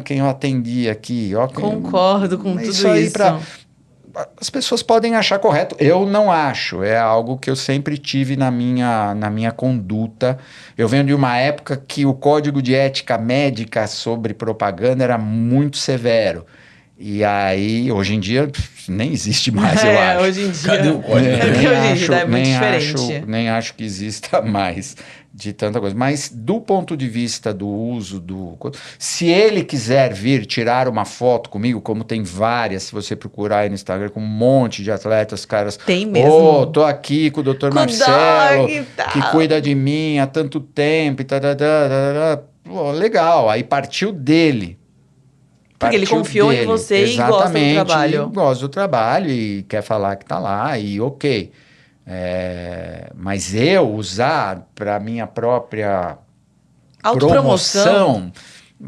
quem eu atendi aqui, ó. Concordo com tudo isso. As pessoas podem achar correto, eu não acho, é algo que eu sempre tive na minha conduta. Eu venho de uma época que o código de ética médica sobre propaganda era muito severo. E aí, hoje em dia, nem existe mais, eu acho. Hoje em dia. Cadê o código? É muito diferente. Nem acho que exista mais de tanta coisa. Mas do ponto de vista do uso se ele quiser vir tirar uma foto comigo, como tem várias, se você procurar aí no Instagram, com um monte de atletas, caras... Tem mesmo. Tô aqui com o Dr. Marcelo, que cuida de mim há tanto tempo, legal, aí partiu dele. Porque ele confiou em você e gosta do trabalho. Gosta do trabalho e quer falar que tá lá e ok. Mas eu usar para minha própria promoção,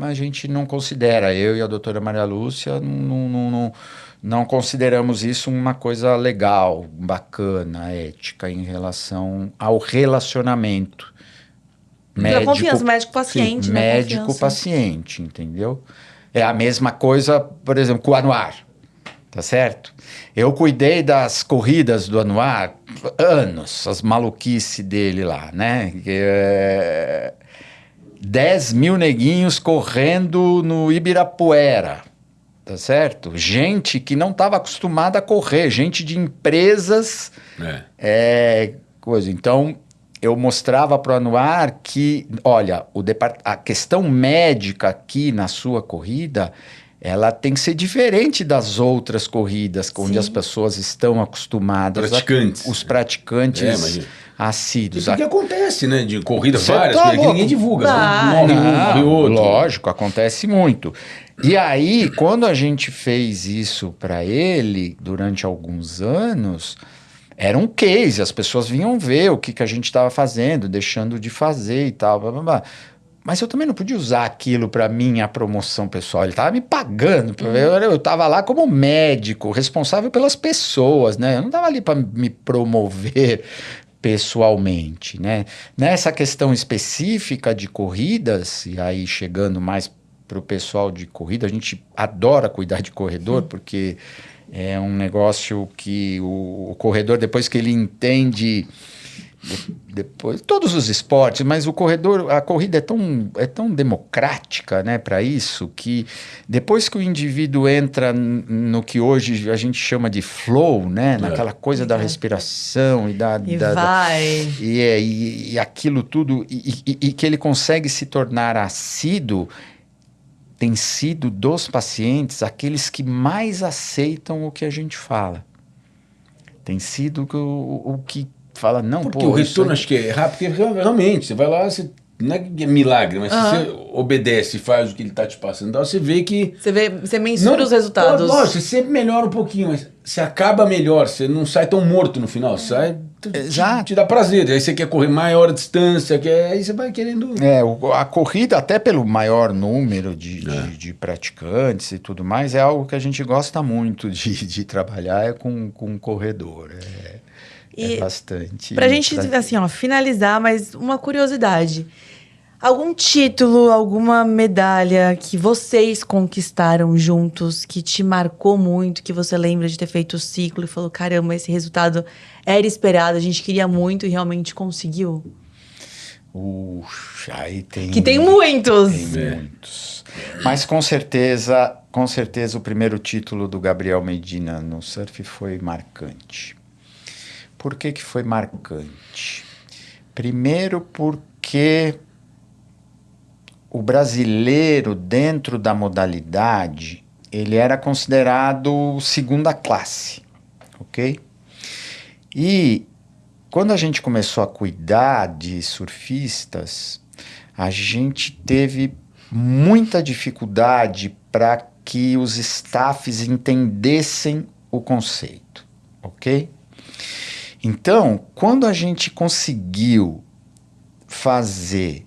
a gente não considera. Eu e a doutora Maria Lúcia não consideramos isso uma coisa legal, bacana, ética em relação ao relacionamento. Confiança, médico-paciente. Médico-paciente, entendeu? É a mesma coisa, por exemplo, com o Anuar, tá certo? Eu cuidei das corridas do Anuar anos, as maluquices dele lá, né? 10 mil neguinhos correndo no Ibirapuera, tá certo? Gente que não estava acostumada a correr, gente de empresas, coisa. Então, eu mostrava para o Anuar que, olha, a questão médica aqui na sua corrida, ela tem que ser diferente das outras corridas, onde as pessoas estão acostumadas. Os praticantes assíduos. Isso que acontece, né? De corrida várias, que ninguém divulga. Morre um, morre outro. Lógico, acontece muito. E aí, quando a gente fez isso para ele, durante alguns anos... Era um case, as pessoas vinham ver o que a gente estava fazendo, deixando de fazer e tal, blá, blá, blá. Mas eu também não podia usar aquilo para minha promoção pessoal, ele estava me pagando, eu estava lá como médico, responsável pelas pessoas, né? Eu não estava ali para me promover pessoalmente, né? Nessa questão específica de corridas, e aí chegando mais para o pessoal de corrida, a gente adora cuidar de corredor, porque... É um negócio que o corredor, depois que ele entende, depois todos os esportes, mas a corrida é tão democrática, né, para isso, que depois que o indivíduo entra no que hoje a gente chama de flow, né, naquela coisa da respiração e aquilo tudo, e que ele consegue se tornar assíduo, tem sido dos pacientes aqueles que mais aceitam o que a gente fala. Tem sido o que fala, não, porque o retorno acho que é rápido, porque realmente, você vai lá, não é que é milagre, mas se você obedece e faz o que ele está te passando, você vê que... Você mensura os resultados. Lógico, você sempre melhora um pouquinho, mas você acaba melhor, você não sai tão morto no final, sai... Te dá prazer, aí você quer correr maior distância, aí você vai querendo... A corrida, até pelo maior número de praticantes e tudo mais, é algo que a gente gosta muito de trabalhar com corredor. E é bastante. pra gente, assim, ó, finalizar, mas uma curiosidade. Algum título, alguma medalha que vocês conquistaram juntos, que te marcou muito, que você lembra de ter feito o ciclo e falou, caramba, esse resultado era esperado, a gente queria muito e realmente conseguiu? Aí tem... Que tem muitos! Tem muitos. Mas com certeza o primeiro título do Gabriel Medina no surf foi marcante. Por que foi marcante? Primeiro porque o brasileiro, dentro da modalidade, ele era considerado segunda classe, ok? E quando a gente começou a cuidar de surfistas, a gente teve muita dificuldade para que os staffs entendessem o conceito, ok? Então, quando a gente conseguiu fazer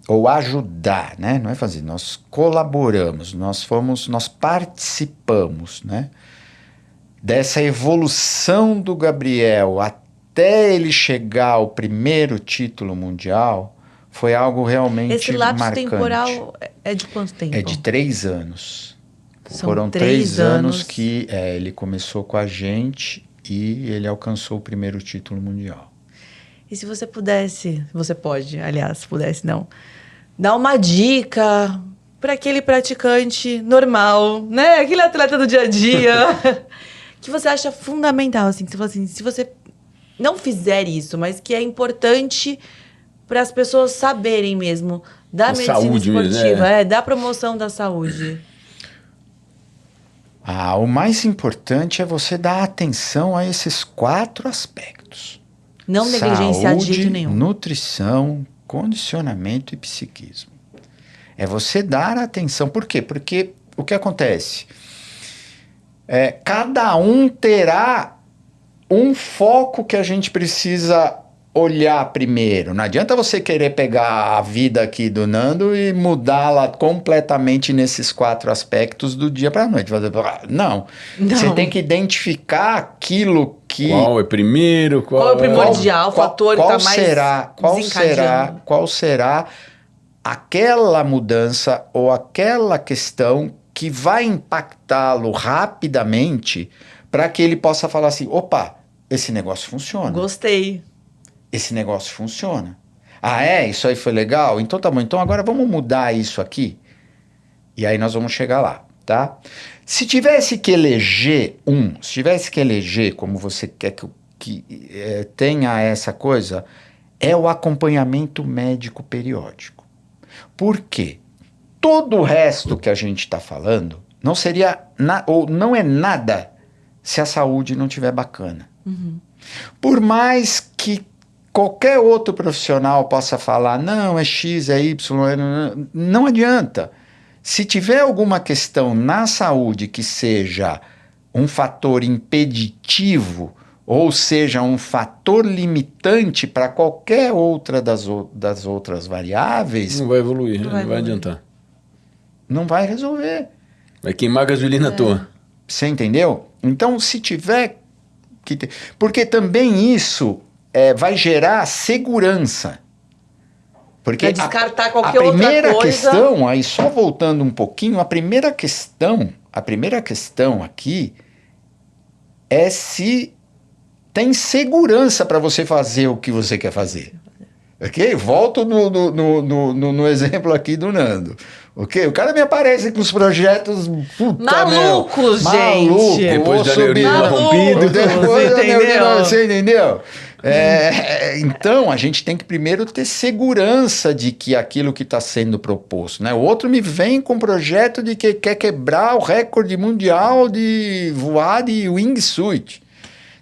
ou ajudar, né? Não é fazer, nós colaboramos, nós participamos, né? Dessa evolução do Gabriel até ele chegar ao primeiro título mundial, foi algo realmente Esse lapso marcante. Temporal é de quanto tempo? É de 3 anos. São Foram 3 3 anos que ele começou com a gente e ele alcançou o primeiro título mundial. E se você pudesse, você pode, aliás, se pudesse não, dar uma dica para aquele praticante normal, né? Aquele atleta do dia a dia, que você acha fundamental, assim, que você fala assim, se você não fizer isso, mas que é importante para as pessoas saberem mesmo da medicina esportiva, mesmo, da promoção da saúde. O mais importante é você dar atenção a esses 4 aspectos. Não negligenciar de jeito saúde, nenhum. nutrição, condicionamento e psiquismo. É você dar atenção. Por quê? Porque o que acontece? Cada um terá um foco que a gente precisa olhar primeiro. Não adianta você querer pegar a vida aqui do Nando e mudá-la completamente nesses 4 aspectos do dia para a noite. Não. Você tem que identificar aquilo que... Qual é primeiro? Qual é o primordial, o fator que está mais desencadeando? Qual será aquela mudança ou aquela questão que vai impactá-lo rapidamente para que ele possa falar assim, opa, esse negócio funciona. Gostei. Esse negócio funciona. Isso aí foi legal? Então tá bom, então agora vamos mudar isso aqui. E aí nós vamos chegar lá, tá? Se tivesse que eleger como você quer que tenha essa coisa, é o acompanhamento médico periódico. Por quê? Todo o resto que a gente está falando não seria, ou não é nada se a saúde não estiver bacana. Uhum. Por mais que qualquer outro profissional possa falar, não, é X, é Y, não adianta. Se tiver alguma questão na saúde que seja um fator impeditivo, ou seja, um fator limitante para qualquer outra das outras variáveis... Não vai evoluir, não vai adiantar. Não vai resolver. Vai queimar gasolina à toa. Você entendeu? Então, se tiver... Porque também isso... vai gerar segurança. Porque vai descartar qualquer outra coisa. A primeira questão, aí só voltando um pouquinho, a primeira questão aqui é se tem segurança para você fazer o que você quer fazer. Ok? Volto no exemplo aqui do Nando. Ok? O cara me aparece com os projetos... Malucos, gente! Depois da neurinha rompido. Você entendeu? Então, a gente tem que primeiro ter segurança de que aquilo que está sendo proposto, né? O outro me vem com um projeto de que quer quebrar o recorde mundial de voar de wingsuit.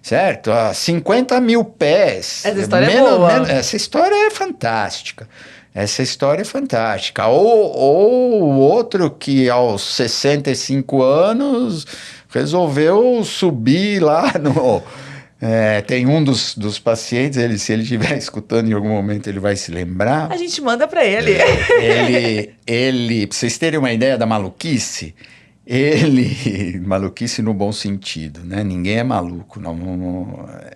Certo? 50 mil pés. Essa história é boa. Essa história é fantástica. Ou o outro que aos 65 anos resolveu subir lá no... tem um dos pacientes, se ele estiver escutando em algum momento, ele vai se lembrar. A gente manda para ele. Ele, pra vocês terem uma ideia da maluquice, Ele, maluquice no bom sentido, né? Ninguém é maluco.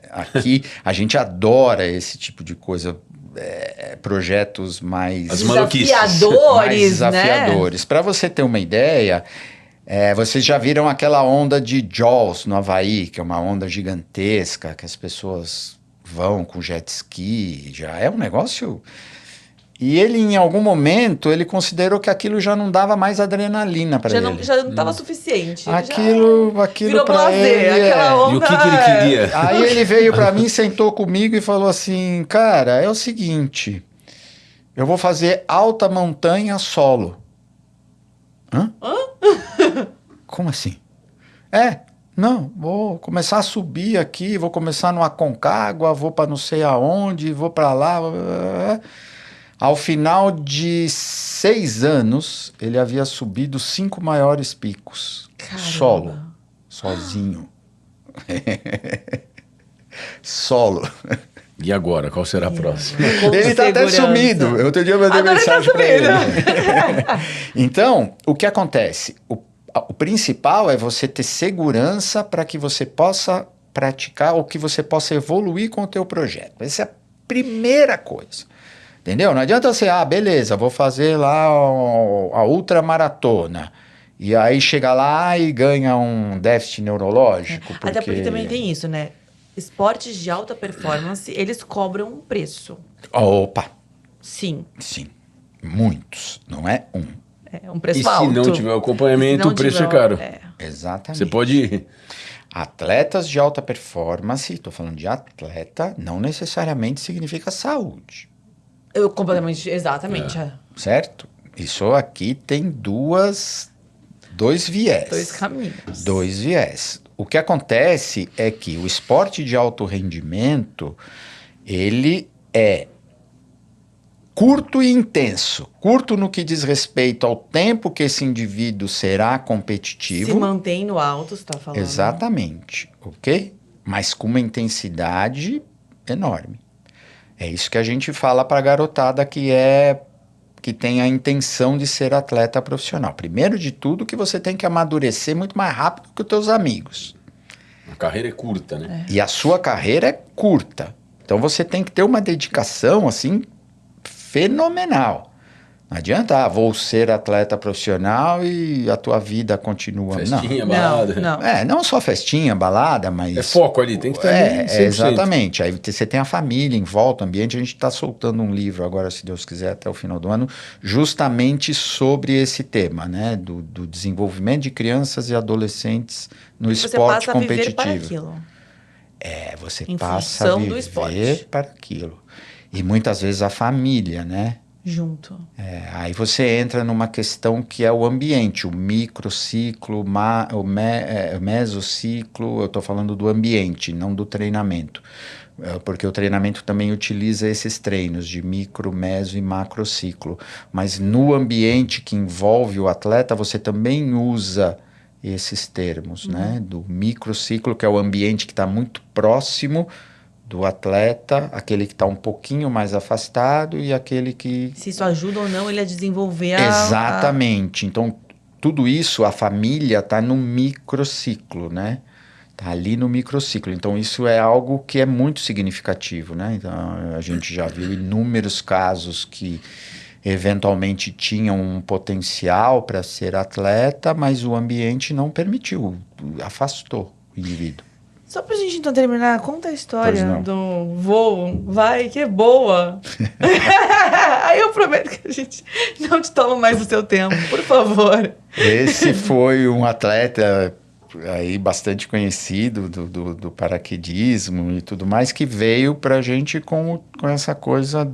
Aqui a gente adora esse tipo de coisa, projetos mais desafiadores, né? Para você ter uma ideia, vocês já viram aquela onda de Jaws no Havaí, que é uma onda gigantesca, que as pessoas vão com jet ski, já é um negócio... E ele, em algum momento, ele considerou que aquilo já não dava mais adrenalina para ele. Já não estava suficiente. Aquilo para ele... Onda... E o que ele queria? Aí ele veio para mim, sentou comigo e falou assim, cara, é o seguinte, eu vou fazer alta montanha solo. Hã? Como assim? Não, vou começar a subir aqui, vou começar no Aconcagua, vou para não sei aonde, vou para lá... Ao final de 6 anos, ele havia subido 5 maiores picos. Caramba. Solo. Sozinho. Solo. E agora, qual será a próxima? Ele tá até sumido. Outro dia eu mandei mensagem para ele. Então, o que acontece? O principal é você ter segurança para que você possa praticar ou que você possa evoluir com o teu projeto. Essa é a primeira coisa. Entendeu? Não adianta você, beleza, vou fazer lá a ultramaratona. E aí chega lá e ganha um déficit neurológico. Até porque também tem isso, né? Esportes de alta performance, eles cobram um preço. Opa! Sim. Sim. Muitos, não é um. É um preço e alto. E se não tiver o acompanhamento, o preço é caro. Exatamente. Você pode... Atletas de alta performance, estou falando de atleta, não necessariamente significa saúde. Completamente, exatamente. Certo? Isso aqui tem dois viés. 2 caminhos. 2 viés. O que acontece é que o esporte de alto rendimento, ele é curto e intenso. Curto no que diz respeito ao tempo que esse indivíduo será competitivo. Se mantém no alto, você está falando. Exatamente, ok? Mas com uma intensidade enorme. É isso que a gente fala para a garotada que tem a intenção de ser atleta profissional. Primeiro de tudo, que você tem que amadurecer muito mais rápido que os teus amigos. A carreira é curta, né? E a sua carreira é curta. Então você tem que ter uma dedicação, assim, fenomenal. Não adianta, vou ser atleta profissional e a tua vida continua. Festinha, balada. Não só festinha, balada, mas... É foco ali, tem que estar ali 100%. Exatamente. Aí você tem a família em volta, o ambiente. A gente está soltando um livro agora, se Deus quiser, até o final do ano, justamente sobre esse tema, né? Do desenvolvimento de crianças e adolescentes no esporte competitivo. Você passa a viver para aquilo. Você em passa a viver para aquilo. E muitas vezes a família, né? Junto. Aí você entra numa questão que é o ambiente, o microciclo, o mesociclo, eu estou falando do ambiente, não do treinamento. Porque o treinamento também utiliza esses treinos de micro, meso e macrociclo. Mas no ambiente que envolve o atleta, você também usa esses termos, né? Do microciclo, que é o ambiente que está muito próximo do atleta, aquele que está um pouquinho mais afastado e aquele que... Se isso ajuda ou não ele a desenvolver Exatamente. Então, tudo isso, a família está no microciclo, né? Está ali no microciclo. Então, isso é algo que é muito significativo, né? Então, a gente já viu inúmeros casos que eventualmente tinham um potencial para ser atleta, mas o ambiente não permitiu, afastou o indivíduo. Só pra gente então terminar, conta a história do voo, vai, que é boa. Aí eu prometo que a gente não te toma mais o seu tempo, por favor. Esse foi um atleta aí bastante conhecido do paraquedismo e tudo mais, que veio pra gente com essa coisa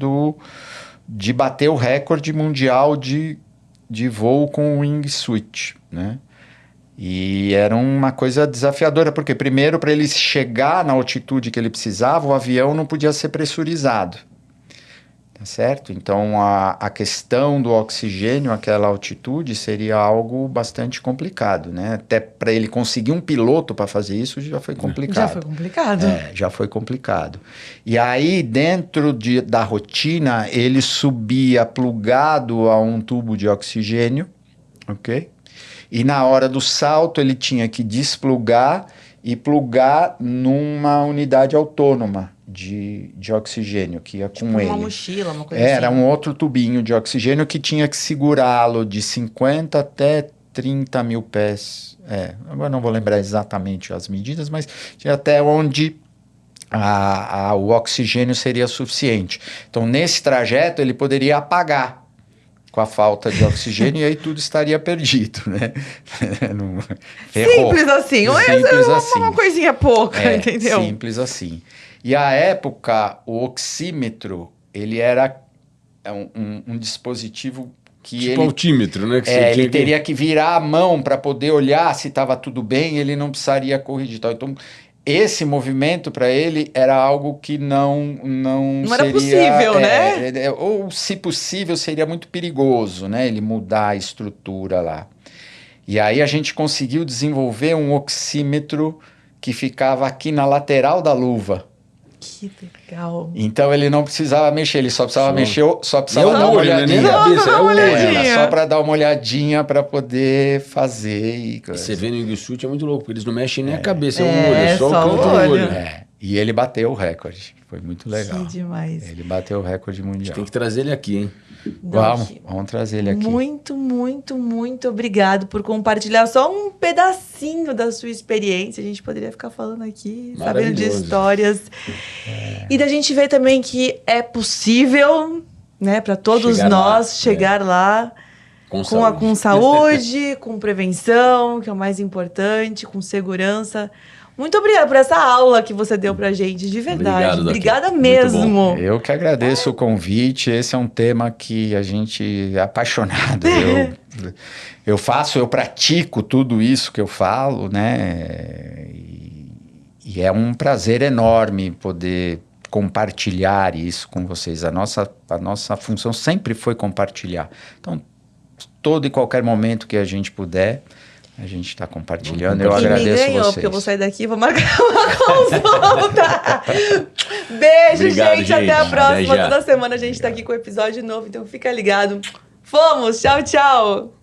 de bater o recorde mundial de voo com wingsuit, né? E era uma coisa desafiadora, porque primeiro, para ele chegar na altitude que ele precisava, o avião não podia ser pressurizado, tá certo? Então, a questão do oxigênio àquela altitude seria algo bastante complicado, né? Até para ele conseguir um piloto para fazer isso já foi complicado. Já foi complicado. Já foi complicado. E aí, dentro da rotina, ele subia plugado a um tubo de oxigênio, ok? E na hora do salto ele tinha que desplugar e plugar numa unidade autônoma de oxigênio que ia Tipo com ele. uma mochila, uma coisa assim. Era um outro tubinho de oxigênio que tinha que segurá-lo de 50 até 30 mil pés. Agora não vou lembrar exatamente as medidas, mas tinha até onde o oxigênio seria suficiente. Então, nesse trajeto, ele poderia apagar com a falta de oxigênio e aí tudo estaria perdido, né? Simples assim. Simples assim. Uma coisinha pouca, entendeu? Simples assim. E à época, o oxímetro, ele era um dispositivo que tipo altímetro, né? Que ele teria que virar a mão para poder olhar se estava tudo bem, ele não precisaria corrigir. Então, esse movimento para ele era algo que não era possível, né? Ou, se possível, seria muito perigoso, né? Ele mudar a estrutura lá. E aí a gente conseguiu desenvolver um oxímetro que ficava aqui na lateral da luva. Que legal. Então ele não precisava mexer, ele só precisava dar uma olhadinha. Só para dar uma olhadinha para poder fazer. E você vê no Wingsuit é muito louco, porque eles não mexem nem a cabeça, é um olho, só o canto do olho. E ele bateu o recorde. Foi muito legal. Que demais. Ele bateu o recorde mundial. Tem que trazer ele aqui, hein? Vamos trazer ele aqui. Muito, muito, muito obrigado por compartilhar só um pedacinho da sua experiência. A gente poderia ficar falando aqui, sabendo de histórias. E da gente ver também que é possível, né, para todos chegar lá com saúde, com prevenção, que é o mais importante, com segurança. Muito obrigada por essa aula que você deu pra gente, de verdade. Obrigada mesmo. Eu que agradeço o convite. Esse é um tema que a gente é apaixonado. Eu pratico tudo isso que eu falo, né? E é um prazer enorme poder compartilhar isso com vocês. A nossa função sempre foi compartilhar. Então, todo e qualquer momento que a gente puder, a gente está compartilhando. Eu agradeço me ganhou, vocês. Porque eu vou sair daqui e vou marcar uma consulta. Beijo, gente. Até a próxima. Toda semana a gente está aqui com um episódio novo, então fica ligado. Fomos. Tchau, tchau.